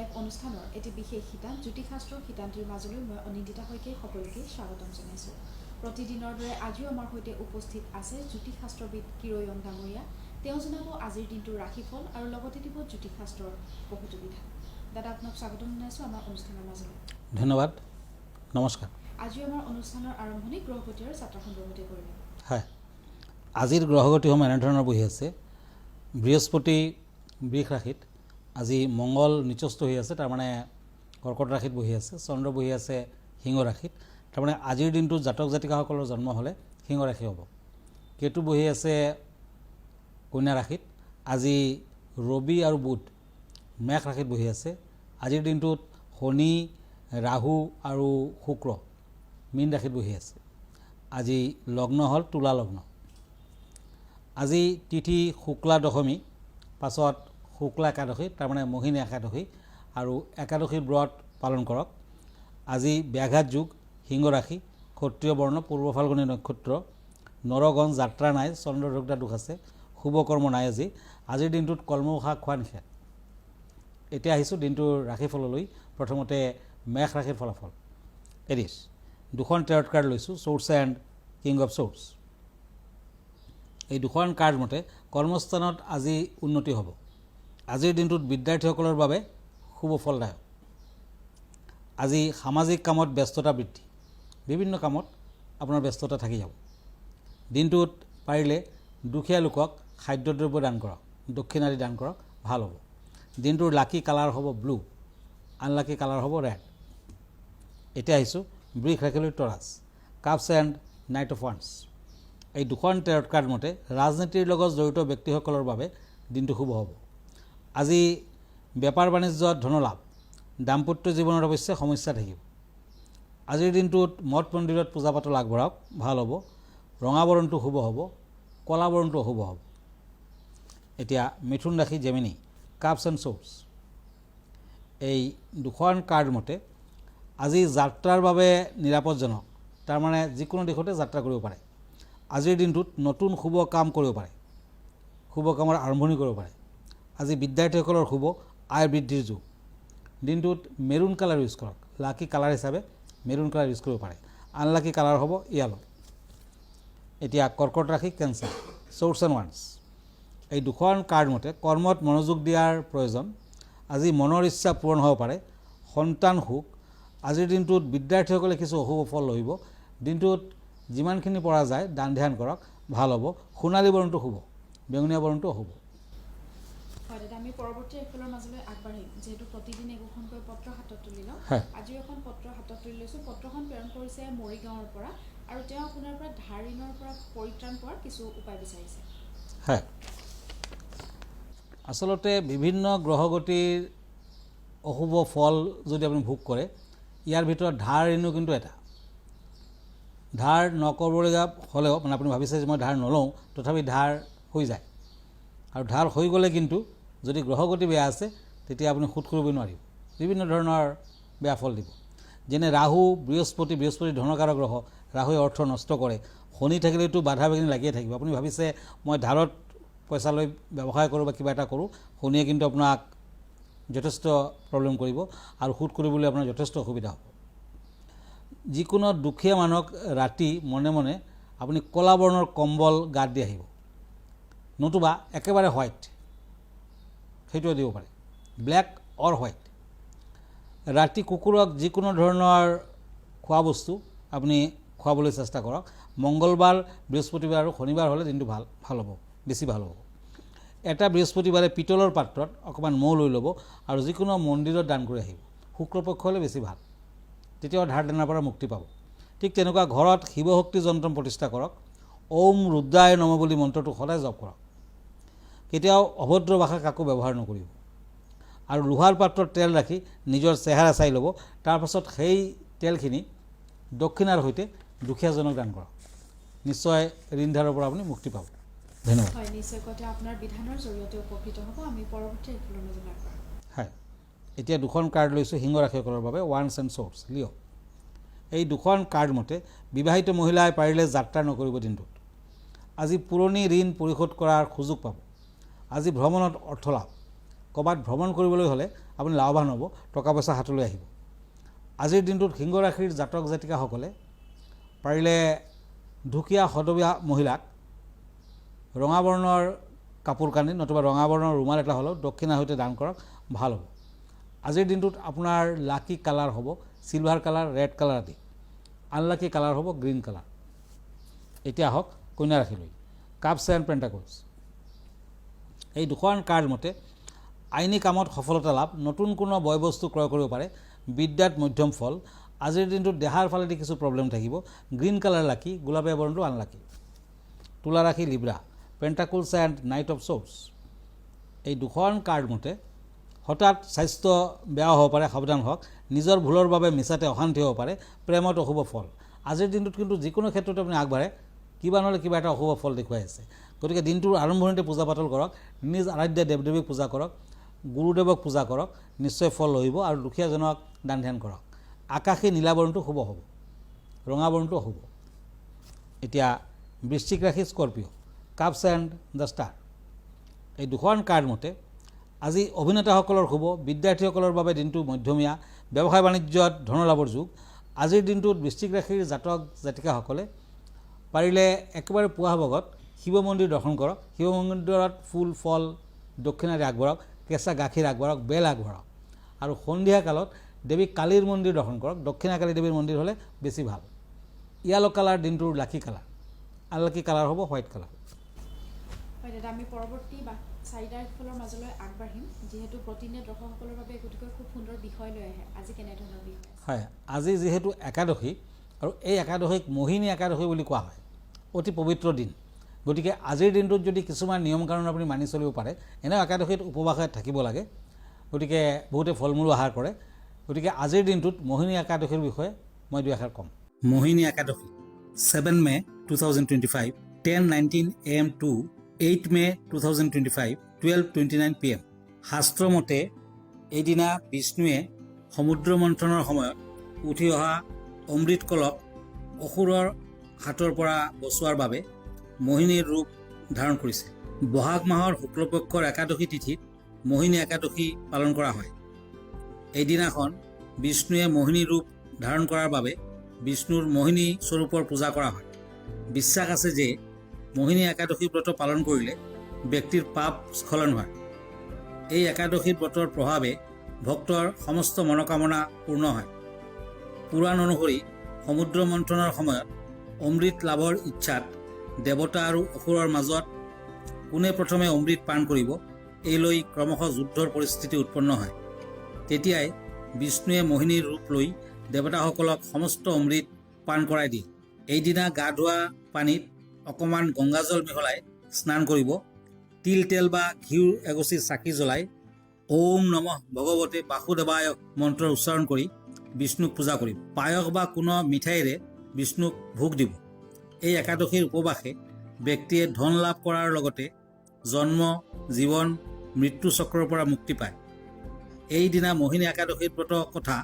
এক অনুষ্ঠানৰ এটি বিশেষ শিতান জ্যোতিষশাস্ত্ৰৰ শিতানটিৰ মাজলৈ মই অনিন্দিতা শইকীয়াই সকলোকে স্বাগতম জনাইছোঁ। প্ৰতিদিনৰ দৰে আজিও আমাৰ সৈতে উপস্থিত আছে জ্যোতিষশাস্ত্ৰবিদ কিৰয়ন ডাঙৰীয়া। তেওঁ জনাব আজিৰ দিনটোৰ ৰাশিফল আৰু লগতে দিব জ্যোতিষশাস্ত্ৰৰ বহুতো বিধান। দাদা, আপোনাক স্বাগতম জনাইছোঁ আমাৰ অনুষ্ঠানৰ মাজলৈ। ধন্যবাদ, নমস্কাৰ। আজি আমাৰ অনুষ্ঠানৰ আৰম্ভণি গ্ৰহগতিৰ যাত্ৰা সন্দৰ্ভতে কৰিম। হয়, আজিৰ গ্ৰহগতিসমূহ এনেধৰণৰ বহি আছে। বৃহস্পতি বৃষ ৰাশিত, আজি মংগল নিচস্থ হৈ আছে, তাৰমানে কৰ্কট ৰাশিত বহি আছে। চন্দ্ৰ বহি আছে সিংহ ৰাশিত, তাৰমানে আজিৰ দিনটোত জাতক জাতিকাসকলৰ জন্ম হ'লে সিংহ ৰাশি হ'ব। কেতু বহি আছে কন্যা ৰাশিত, আজি ৰবি আৰু বুধ মেষ ৰাশিত বহি আছে। আজিৰ দিনটোত শনি, ৰাহু আৰু শুক্ৰ মীন ৰাশিত বহি আছে। আজি লগ্ন হ'ল তুলা লগ্ন। আজি তিথি শুক্লা দশমী, পাছত শুক্লা একাদশী, তাৰমানে মোহিনী একাদশী, আৰু একাদশীৰ ব্ৰত পালন কৰক। আজি ব্যাঘাত যুগ, সিংহ ৰাশি, ক্ষত্ৰিয় বৰ্ণ, পূৰ্ব ফাল্গুনী নক্ষত্ৰ, নৰগণ, যাত্ৰা নাই, চন্দ্ৰদগ্ধা দোষ আছে, শুভ কৰ্ম নাই। আজিৰ দিনটোত কলমৌ শাক খোৱা নিষেধ। এতিয়া আহিছোঁ দিনটোৰ ৰাশিফললৈ। প্ৰথমতে মেষ ৰাশিৰ ফলাফল। এৰিছ, দুখন টেৰট কাৰ্ড লৈছোঁ, source and king of source. এই দুখন কাৰ্ড মতে কৰ্মস্থানত আজি উন্নতি হ'ব। আজিৰ দিনটোত বিদ্যাৰ্থীসকলৰ বাবে শুভ ফলদায়ক। আজি সামাজিক কামত ব্যস্ততা বৃদ্ধি, বিভিন্ন কামত আপোনাৰ ব্যস্ততা থাকি যাব। দিনটোত পাৰিলে দুখীয়া লোকক খাদ্যদ্ৰব্য দান কৰক, দক্ষিণাদি দান কৰক, ভাল হ'ব। দিনটোৰ লাকি কালাৰ হ'ব ব্লু, আনলাকি কালাৰ হ'ব ৰেড। এতিয়া আহিছোঁ বৃষ ৰাশিলৈ। Taurus, cups and knight of ওৱান্স। এই দুখন টেৰট কাৰ্ড মতে ৰাজনীতিৰ লগত জড়িত ব্যক্তিসকলৰ বাবে দিনটো শুভ হ'ব। আজি বেপাৰ বাণিজ্যত ধনলাভ, দাম্পত্য জীৱনত অৱশ্যে সমস্যা থাকিব। আজিৰ দিনটোত মঠ মন্দিৰত পূজা পাতল আগবঢ়াওক, ভাল হ'ব। ৰঙা বৰণটো শুভ হ'ব, কলা বৰণটো অশুভ হ'ব। এতিয়া মিথুন ৰাশি জেমিনি, কাপছ এণ্ড চ'ৰ্ছ। এই দুখন কাৰ্ড মতে আজি যাত্ৰাৰ বাবে নিৰাপদজনক, তাৰমানে যিকোনো দিশতে যাত্ৰা কৰিব পাৰে। আজিৰ দিনটোত নতুন শুভ কাম কৰিব পাৰে, শুভ কামৰ আৰম্ভণি কৰিব পাৰে। আজি বিদ্যাৰ্থীসকলৰ শুভ আয় বৃদ্ধিৰ যুগ। দিনটোত মেৰুণ কালাৰ ইউজ কৰক, লাকি কালাৰ হিচাপে মেৰুণ কালাৰ ইউজ কৰিব পাৰে। আনলাকি কালাৰ হ'ব য়েলো। এতিয়া কৰ্কট ৰাশি কেঞ্চাৰ, চ'ৰ্ছ এণ্ড ওৱান্স। এই দুখন কাৰ্ড মতে কৰ্মত মনোযোগ দিয়াৰ প্ৰয়োজন। আজি মনৰ ইচ্ছা পূৰণ হ'ব পাৰে। সন্তান সুখ। আজিৰ দিনটোত বিদ্যাৰ্থীসকলে কিছু অশুভ ফল লহিব। দিনটোত যিমানখিনি পৰা যায় দান ধ্যান কৰক, ভাল হ'ব। সোণালী বৰণটো শুভ, বেঙুনীয়া বৰণটো অশুভ। হয় দাদা, আমি পৰৱৰ্তী ৰাশিফলৰ মাজলৈ আগবাঢ়িম। যিহেতু প্ৰতিদিনে একোখনকৈ পত্ৰ হাতত তুলি লওঁ, আজিও এখন পত্ৰ হাতত তুলি লৈছোঁ। পত্ৰখন প্ৰেৰণ কৰিছে মৰিগাঁৱৰ পৰা, আৰু তেওঁ আপোনাৰ পৰা ধাৰ ঋণৰ পৰা পৰিত্ৰাণ পোৱাৰ কিছু উপায় বিচাৰিছে। হয়, আচলতে বিভিন্ন গ্ৰহগতিৰ অশুভ ফল যদি আপুনি ভোগ কৰে, ইয়াৰ ভিতৰত ধাৰ ঋণো কিন্তু এটা। ধাৰ নকৰিবলগীয়া হ'লেও, মানে আপুনি ভাবিছে যে মই ধাৰ নলওঁ, তথাপি ধাৰ হৈ যায়। আৰু ধাৰ হৈ গ'লে কিন্তু যদি গ্ৰহগতি বেয়া আছে, তেতিয়া আপুনি শোধ কৰিব নোৱাৰিব, বিভিন্ন ধৰণৰ বেয়া ফল দিব। যেনে ৰাহু, বৃহস্পতি ধনকাৰক গ্ৰহ, ৰাহুৱে অৰ্থ নষ্ট কৰে। শনি থাকিলেতো বাধা বিঘিনি লাগিয়ে থাকিব। আপুনি ভাবিছে মই ধাৰত পইচা লৈ ব্যৱসায় কৰোঁ বা কিবা এটা কৰোঁ, শনিয়ে কিন্তু আপোনাক যথেষ্ট প্ৰব্লেম কৰিব আৰু শোধ কৰিবলৈ আপোনাৰ যথেষ্ট অসুবিধা হ'ব। যিকোনো দুখীয়া মানুহক ৰাতি মনে মনে আপুনি ক'লা বৰ্ণৰ কম্বল গাত দি আহিব, নতুবা একেবাৰে হোৱাইট, সেইটোৱে দিব পাৰে, ব্লেক অৰ হোৱাইট। ৰাতি কুকুৰক যিকোনো ধৰণৰ খোৱা বস্তু আপুনি খুৱাবলৈ চেষ্টা কৰক। মংগলবাৰ, বৃহস্পতিবাৰ আৰু শনিবাৰ হ'লে দিনটো ভাল হ'ব, বেছি ভাল হ'ব। এটা বৃহস্পতিবাৰে পিতলৰ পাত্ৰত অকণমান মৌ লৈ ল'ব আৰু যিকোনো মন্দিৰত দান কৰি আহিব। শুক্লপক্ষ হ'লে বেছি ভাল, তেতিয়াও ধাৰ দেনাৰ পৰা মুক্তি পাব। ঠিক তেনেকুৱা ঘৰত শিৱশক্তি যন্ত্ৰ প্ৰতিষ্ঠা কৰক। ওম ৰুদ্ৰায় নম বুলি মন্ত্ৰটো সদায় জপ কৰক। কেতিয়াও অভদ্ৰ ভাষা কাকো ব্যৱহাৰ নকৰিব। আৰু লোহাৰ পাত্ৰত তেল ৰাখি নিজৰ চেহেৰা চাই ল'ব, তাৰপাছত সেই তেলখিনি দক্ষিণাৰ সৈতে দুখীয়াজনক দান কৰক। নিশ্চয় ঋণ ধাৰৰ পৰা আপুনি মুক্তি পাব। ধন্যবাদ। হয়, নিশ্চয়কৈ আপোনাৰ বিধানৰ জৰিয়তে উপকৃত হ'ব। আমি পৰৱৰ্তী ৰাশিফলৰ মাজলৈ আগবাঢ়িম। হয়, এতিয়া দুখন কাৰ্ড লৈছোঁ সিংহ ৰাশিসকলৰ বাবে, ওৱান্স এণ্ড চ'ৰ্ছ, লিঅ'। এই দুখন কাৰ্ড মতে বিবাহিত মহিলাই পাৰিলে যাত্ৰা নকৰিব দিনটোত। আজি পুৰণি ঋণ পৰিশোধ কৰাৰ সুযোগ পাব। আজি ভ্ৰমণত অৰ্থ লাভ, ক'ৰবাত ভ্ৰমণ কৰিবলৈ হ'লে আপুনি লাভৱান হ'ব, টকা পইচা হাতলৈ আহিব। আজিৰ দিনটোত সিংহ ৰাশিৰ জাতক জাতিকাসকলে পাৰিলে দুখীয়া সদবীয়া মহিলাক ৰঙা বৰ্ণৰ কাপোৰ কানি নতুবা ৰঙা বৰ্ণৰ ৰুমাল এটা হ'লেও দক্ষিণাৰ সৈতে দান কৰক, ভাল হ'ব। আজিৰ দিনটোত আপোনাৰ লাকি কালাৰ হ'ব চিলভাৰ কালাৰ, ৰেড কালাৰ আদি। আনলাকি কালাৰ হ'ব গ্ৰীণ কালাৰ। এতিয়া আহক কন্যা ৰাশিলৈ। Cups and পেণ্টাকলছ। এই দুখন কাৰ্ড মতে আইনী কামত সফলতা লাভ, নতুন কোনো বয় বস্তু ক্ৰয় কৰিব পাৰে, বিদ্যাত মধ্যম ফল। আজিৰ দিনটোত দেহাৰ ফালেদি কিছু প্ৰব্লেম থাকিব। গ্ৰীণ কালাৰ লাকি, গোলাপীয়া বৰ্ণটো আনলাকি। তুলা ৰাশি Libra. Pentacles and knight of swords. এই দুখন কাৰ্ড মতে হঠাৎ স্বাস্থ্য বেয়া হ'ব পাৰে, সাৱধান হওক। নিজৰ ভুলৰ বাবে মিছাতে অশান্তি হ'ব পাৰে, প্ৰেমত অশুভ ফল। আজিৰ দিনটোত কিন্তু যিকোনো ক্ষেত্ৰত আপুনি আগবাঢ়ে কিবা নহ'লে কিবা এটা অশুভ ফল দেখুৱাই আছে। গতিকে দিনটোৰ আৰম্ভণিতে পূজা পাতল কৰক, নিজ আৰাধ্য দেৱ দেৱীক পূজা কৰক, গুৰুদেৱক পূজা কৰক, নিশ্চয় ফল লহিব। আৰু দুখীয়াজনক দান ধ্যান কৰক। আকাশী নীলা বৰ্ণটো শুভ হ'ব, ৰঙা বৰ্ণটো অশুভ। এতিয়া বৃশ্চিক ৰাশি Scorpio'. Cups and the star. এই দুখন কাৰ্ড মতে আজি অভিনেতাসকলৰ শুভ, বিদ্যাৰ্থীসকলৰ বাবে দিনটো মধ্যমীয়া, ব্যৱসায় বাণিজ্যত ধনলাভৰ যুগ। আজিৰ দিনটোত বৃশ্চিক ৰাশিৰ জাতক জাতিকাসকলে পাৰিলে একেবাৰে পুৱা ভাগত শিৱ মন্দিৰ দৰ্শন কৰক। শিৱ মন্দিৰত ফুল ফল দক্ষিণাৰে আগবঢ়াওক, কেঁচা গাখীৰ আগবঢ়াওক, বেল আগবঢ়াওক। আৰু সন্ধিয়া কালত দেৱী কালীৰ মন্দিৰ দৰ্শন কৰক। দক্ষিণা কালী দেৱীৰ মন্দিৰ হ'লে বেছি ভাল। য়েলো কালাৰ দিনটোৰ লাকি কালাৰ। আনলাকি কালাৰ হ'ব হোৱাইট কালাৰ। হয় দাদা, আমি পৰৱৰ্তী 4টা ৰাশিফলৰ মাজলৈ আগবাঢ়িম, যিহেতু প্ৰতিদিনে দৰ্শকসকলৰ বাবে গতিকে খুব সুন্দৰ বিষয় লৈ আহে। আজি কেনেধৰণৰ বিষয়? হয়, আজি যিহেতু একাদশী আৰু এই একাদশীক মোহিনী একাদশী বুলি কোৱা হয়, অতি পবিত্ৰ দিন। গতিকে আজিৰ দিনটোত যদি কিছুমান নিয়ম কানুন আপুনি মানি চলিব পাৰে, এনেও একাদশীত উপবাসে থাকিব লাগে। গতিকে বহুতে ফল মূল আহাৰ কৰে। গতিকে আজিৰ দিনটোত মোহিনী একাদশীৰ বিষয়ে মই দুই এষাৰ ক'ম। মোহিনী একাদশী 7 মে 2025, 10:19 AM to 8 মে 2025, 12:29 PM। শাস্ত্ৰমতে এইদিনা বিষ্ণুৱে সমুদ্ৰ মন্থনৰ সময়ত উঠি অহা অমৃত কলক অসুৰৰ হাতৰ পৰা বচোৱাৰ বাবে মোহিনীৰ ৰূপ ধাৰণ কৰিছিল। বহাগ মাহৰ শুক্লপক্ষৰ একাদশী তিথিত মোহিনী একাদশী পালন কৰা হয়। এইদিনাখন বিষ্ণুৱে মোহিনী ৰূপ ধাৰণ কৰাৰ বাবে বিষ্ণুৰ মোহিনী স্বৰূপৰ পূজা কৰা হয়। বিশ্বাস আছে যে মোহিনী একাদশী ব্ৰত পালন কৰিলে ব্যক্তিৰ পাপ স্খলন হয়। এই একাদশী ব্ৰতৰ প্ৰভাৱে ভক্তৰ সমস্ত মনোকামনা পূৰ্ণ হয়। পুৰাণ অনুসৰি সমুদ্ৰ মন্থনৰ সময়ত অমৃত লাভৰ ইচ্ছাত দেৱতা আৰু অসুৰৰ মাজত কোনে প্ৰথমে অমৃত পান কৰিব, এই লৈ ক্ৰমশঃ যুদ্ধৰ পৰিস্থিতি উৎপন্ন হয়। তেতিয়াই বিষ্ণুৱে মোহিনীৰ ৰূপ লৈ দেৱতাসকলক সমস্ত অমৃত পান কৰাই দিয়ে। এইদিনা গা ধোৱা পানীত অকণমান গংগাজল মিহলাই স্নান কৰিব। তিল তেল বা ঘিউৰ এগছি চাকি জ্বলাই ওম নমঃ ভগৱতে বাসুদেৱায় মন্ত্ৰৰ উচ্চাৰণ কৰি বিষ্ণুক পূজা কৰিব। পায়স বা কোনো মিঠাইৰে বিষ্ণুক ভোগ দিব। এই একাদশীৰ উপবাসে ব্যক্তিয়ে ধন লাভ কৰাৰ লগতে জন্ম, জীৱন, মৃত্যু চক্ৰৰ পৰা মুক্তি পায়। এইদিনা মোহিনী একাদশীৰ ব্ৰত কথা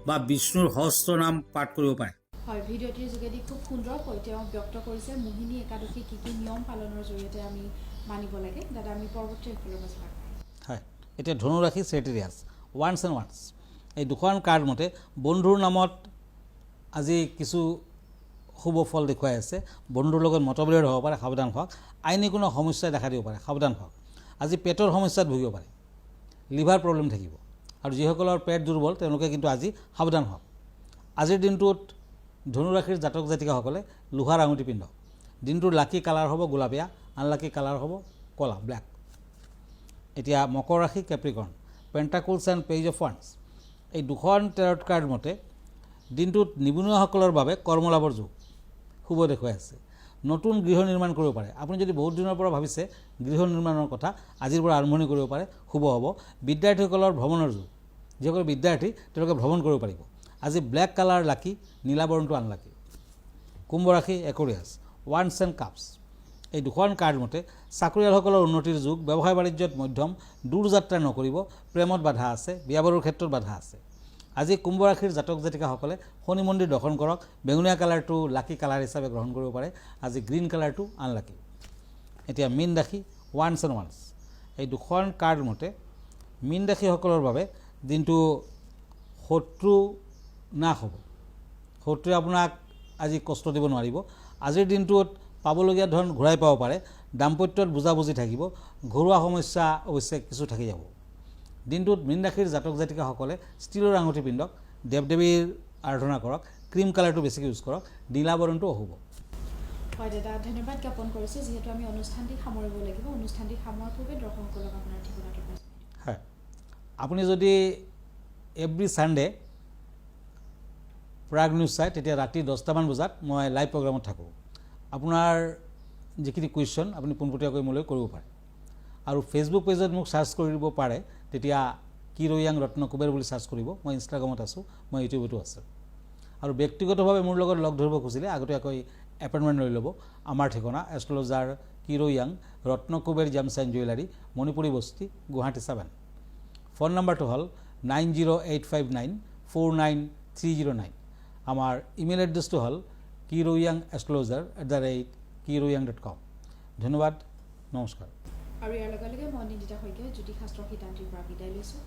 বা বিষ্ণুৰ সহস্ৰ নাম পাঠ কৰিব পাৰে। হয়, ভিডিঅ'টিৰ যোগেদি খুব সুন্দৰকৈ তেওঁ ব্যক্ত কৰিছে মোহিনী একাদশী কি কি নিয়ম পালনৰ জৰিয়তে আমি মানিব লাগে। দাদা, আমি পৰৱৰ্তী ৰাশিফলৰ মাজলৈ আগবাঢ়িম। হয়, এতিয়া ধনু ৰাশি চেটিৰিয়াছ। Once and once. এই দুখন কাৰ্ড মতে বন্ধুৰ নামত আজি কিছু শুভ ফল দেখুৱাই আছে। বন্ধুৰ লগত মতবিৰোধ হ'ব পাৰে, সাৱধান হওক। আইনী কোনো সমস্যাই দেখা দিব পাৰে, সাৱধান হওক। আজি পেটৰ সমস্যাত ভুগিব পাৰে, লিভাৰ প্ৰব্লেম থাকিব। আৰু যিসকলৰ পেট দুৰ্বল তেওঁলোকে কিন্তু আজি সাৱধান হওক। আজিৰ দিনটোত ধনুৰাশিৰ জাতক জাতিকাসকলে লোহাৰ আঙুঠি পিন্ধক। দিনটোৰ লাকি কালাৰ হ'ব গোলাপীয়া, আনলাকি কালাৰ হ'ব ক'লা, ব্লেক। এতিয়া মকৰ ৰাশি কেপ্ৰিকৰ্ণ। পেণ্টাকলছ এণ্ড পেজ অফ ওৱান্স। এই দুখন টেৰট কাৰ্ড মতে দিনটোত নিবনুৱাসকলৰ বাবে কৰ্মলাভৰ যুগ শুভ দেখুৱাই আছে। নতুন গৃহ নিৰ্মাণ কৰিব পাৰে। আপুনি যদি বহুত দিনৰ পৰা ভাবিছে গৃহ নিৰ্মাণৰ কথা, আজিৰ পৰা আৰম্ভণি কৰিব পাৰে, শুভ হ'ব। বিদ্যাৰ্থীসকলৰ ভ্ৰমণৰ যুগ। যিসকল বিদ্যাৰ্থী তেওঁলোকে ভ্ৰমণ কৰিব পাৰিব। আজি ব্লেক কালাৰ লাকি, নীলা বৰ্ণটো আনলাকি। কুম্ভ ৰাশি একুৰিয়াছ। Once and cups. এই দুখন কাৰ্ড মতে চাকৰিয়ালসকলৰ উন্নতিৰ যুগ, ব্যৱসায় বাণিজ্যত মধ্যম, দূৰ যাত্ৰা নকৰিব, প্ৰেমত বাধা আছে, বিয়া বাৰুৰ ক্ষেত্ৰত বাধা আছে। আজি কুম্ভ ৰাশিৰ জাতক জাতিকাসকলে শনি মন্দিৰ দৰ্শন কৰক। বেঙুনীয়া কালাৰটো লাকি কালাৰ হিচাপে গ্ৰহণ কৰিব পাৰে। আজি গ্ৰীণ কালাৰটো আনলাকি। এতিয়া মীন ৰাশি ওৱান্স এণ্ড ওৱান্স। এই দুখন কাৰ্ড মতে মীন ৰাশিসকলৰ বাবে দিনটো শত্ৰু নাশ হ'ব। শত্ৰুৱে আপোনাক আজি কষ্ট দিব নোৱাৰিব। আজিৰ দিনটোত পাবলগীয়া ধন ঘূৰাই পাব পাৰে। দাম্পত্যত বুজাবুজি থাকিব। ঘৰুৱা সমস্যা অৱশ্যে কিছু থাকি যাব। দিনটোত মীন ৰাশিৰ জাতক জাতিকাসকলে ষ্টীলৰ আঙুঠি পিন্ধক, দেৱ দেৱীৰ আৰাধনা কৰক, ক্ৰীম কালাৰটো বেছিকৈ ইউজ কৰক, নীলা বৰণটো অশুভ। হয় দাদা, ধন্যবাদ জ্ঞাপন কৰিছোঁ। যিহেতু আমি অনুষ্ঠানটি সামৰিব লাগিব, অনুষ্ঠানটি সামৰাৰ পূৰ্বে দৰ্শকসকলক আপোনাৰ ঠিকনাটো পাইছে। হয়, আপুনি যদি এভৰি ছানডে প্ৰাগ নিউজ চাই তেতিয়া ৰাতি 10টামান বজাত মই লাইভ প্ৰগ্ৰামত থাকোঁ। আপোনাৰ যিখিনি কুৱেশ্যন আপুনি পোনপটীয়াকৈ মোলৈ কৰিব পাৰে। আৰু ফেচবুক পেজত মোক চাৰ্চ কৰিব পাৰে, তেতিয়া কিৰৈয়াং ৰত্ন কুবেৰ বুলি চাৰ্চ কৰিব। মই ইনষ্টাগ্ৰামত আছোঁ, মই ইউটিউবতো আছোঁ। আৰু ব্যক্তিগতভাৱে মোৰ লগত লগ ধৰিব খুজিলে আগতীয়াকৈ এপইণ্টমেণ্ট লৈ ল'ব। আমাৰ ঠিকনা astrologer Kiraiyang Ratna Kuber gems and jewellery, Manipuri Basti, Guwahati 7। Phone নম্বৰটো হ'ল 9085949309। আমাৰ ইমেইল এড্ৰেছটো হ'ল kiroyangastrologer@kiroyang.com। ধন্যবাদ, নমস্কাৰ। আৰু ইয়াৰ লগে লগে মই নিদিতা শইকীয়া জ্যোতিষশাস্ত্ৰ সিদ্ধান্তিৰ পৰা বিদায় লৈছোঁ।